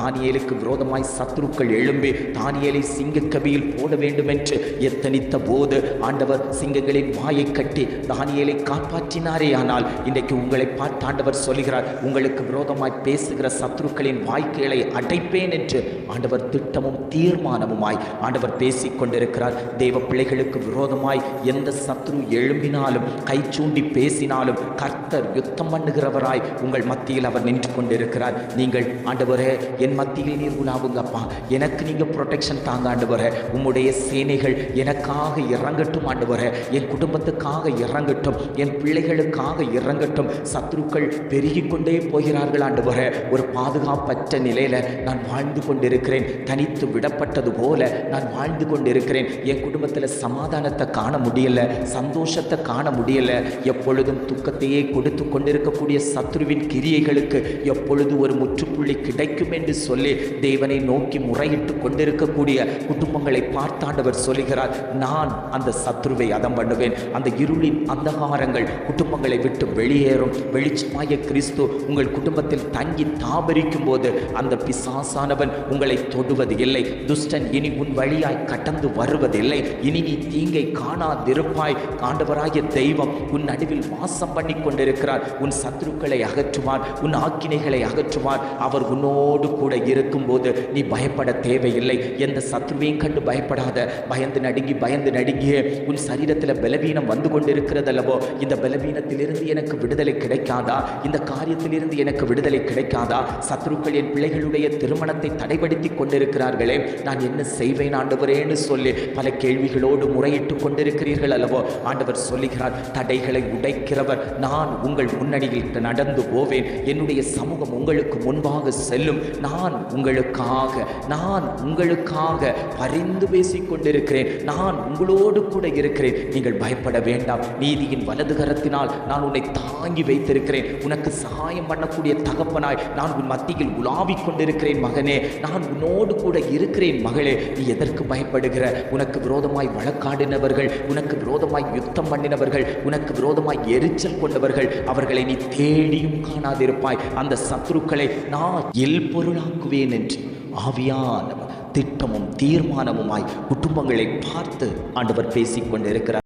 தானியேலுக்கு விரோதமாய் சத்துருக்கள் எழும்பி தானியேலை சிங்கக்கபியில் போட வேண்டும் என்று எத்தனித்த போது ஆண்டவர் சிங்கங்களின் வாயை கட்டி தானியேலை காப்பாற்றினாரே. ஆனால் இன்றைக்கு உங்களை பார்த்து ஆண்டவர் சொல்கிறார், உங்களுக்கு விரோதமாய் பேசுகிற சத்துருக்களின் வாய்க்கைகளை அடைப்பேன் என்று ஆண்டவர் திட்டமும் தீர்மானமுமாய் ஆண்டவர் பேசிக் கொண்டிருக்கிறார். தேவ பிள்ளைகளுக்கு விரோதமாய் எந்த சத்துரு எழும்பினாலும் கை சூண்டி பேசினாலும் கர்த்தர் யுத்தம் பண்ணுகிறவராய் உங்கள் மத்தியில் அவர் நின்று கொண்டிருக்கிறார். நீங்கள் ஆண்டவரே என் மத்தியில் நீர் உலாவுங்கப்பா, எனக்கு நீங்க ப்ரொடெக்ஷன் தாங்க ஆண்டவரே, உம்முடைய சேனைகள் எனக்காக இறங்கட்டும் ஆண்டவரே, என் குடும்பத்துக்காக இறங்கட்டும், என் பிள்ளைகளுக்காக இறங்கட்டும். சத்துருக்கள் பெருகி கொண்டே போகிறார்கள் ஆண்டவரே. ஒரு பாதுகாப்பற்ற நிலையில நான் வாழ்ந்து கொண்டிருக்கிறேன், தனித்து விடப்பட்டது போல நான் வாழ்ந்து கொண்டிருக்கிறேன். என் குடும்பத்தில் சமாதானத்தை காண முடியல, சந்தோஷத்தை காண முடியல. எப்பொழுதும் துக்கத்தையே கொடுத்து கொண்டிருக்கக்கூடிய சத்துருவின் கிரியைகளுக்கு எப்பொழுது ஒரு முற்றுப்புள்ளி கிடைக்கும் என்று சொல்லி தேவனை நோக்கி முறையிட்டு கொண்டிருக்கக்கூடிய குடும்பங்களை பார்த்தாண்டவர் சொல்லுகிறார், நான் அந்த சத்துருவை அதம் பண்ணுவேன். அந்த இருளின் அந்தகாரங்கள் குடும்பங்களை விட்டு வெளியேறும். வெளிச்சமாய கிறிஸ்து உங்கள் குடும்பத்தில் தங்கி தாபரிக்கும் போது அந்த பிசாசானவன் உங்களை தொடுவது இல்லை. துஷ்டன் இனி உன் வழியாய் கடந்து வருவதில்லை. இனி நீ தீங்கை காணாதிருப்பாய். ஆண்டவராகிய தெய்வம் உன் நடுவில் வாசம் பண்ணி கொண்டிருக்கிறார். உன் சத்துருக்களை அகற்றுவார், உன் ஆக்கினைகளை அகற்றுவார். அவர் உன்னோடு கூட இருக்கும் போது நீ பயப்பட தேவையில்லை. எந்த சத்துருவையும் கண்டு பயப்படாத. பயந்து நடுங்கிய உன் சரீரத்தில் பலவீனம் வந்து கொண்டிருக்கிறது அல்லவோ, இந்த பலவீனத்திலிருந்து எனக்கு விடுதலை கிடைக்காதா? இந்த காரியத்திலிருந்து எனக்கு விடுதலை கிடைக்காதா? சத்துருக்கள் என் பிள்ளைகளுடைய திருமணத்தை தடைபடுத்தி கொண்டிருக்கிறார்களே, நான் என்ன செய்வேன் ஆண்டவரேன்னு சொல்லி பல கேள்விகளோடு முறையிட்டு கொண்டிருக்கிறீர்கள் அல்லவோ. ஆண்டவர் சொல்லுகிறார், தடைகளை உடைக்கிறவர் நான் உங்கள் முன்னணியில் நடந்து போவேன். என்னுடைய சமூகம் உங்களுக்கு முன்பாக செல்லும். நான் உங்களுக்காக பரிந்து பேசிக் கொண்டிருக்கிறேன். நான் உங்களோடு கூட இருக்கிறேன். நீங்கள் பயப்பட வேண்டாம். நீதியின் வலது கரத்தினால் நான் உன்னை தாங்கி வைத்திருக்கிறேன். உனக்கு சகாயம் பண்ணக்கூடிய தகப்பனாய் நான் உன் மத்தியில் உலாவிக் கொண்டிருக்கிறேன் மகனே. நான் உன்னோடு கூட இருக்கிறேன் மகளே. நீ எதற்கு பயப்படுகிற? உனக்கு விரோதமாய் வழக்காடினவர்கள், உனக்கு விரோதமாய் யுத்தம் பண்ணினவர்கள், உனக்கு விரோதமாய் எரிச்சல் கொண்டவர்கள், அவர்களை நீ தேடியும் காணாதிருப்பாய். அந்த சத்துருக்களை நான் பொருளாக்குவேன் என்று ஆவியானவர் திட்டமும் தீர்மானமுமாய் குடும்பங்களை பார்த்து ஆண்டவர் பேசிக் கொண்டிருக்கிறார்.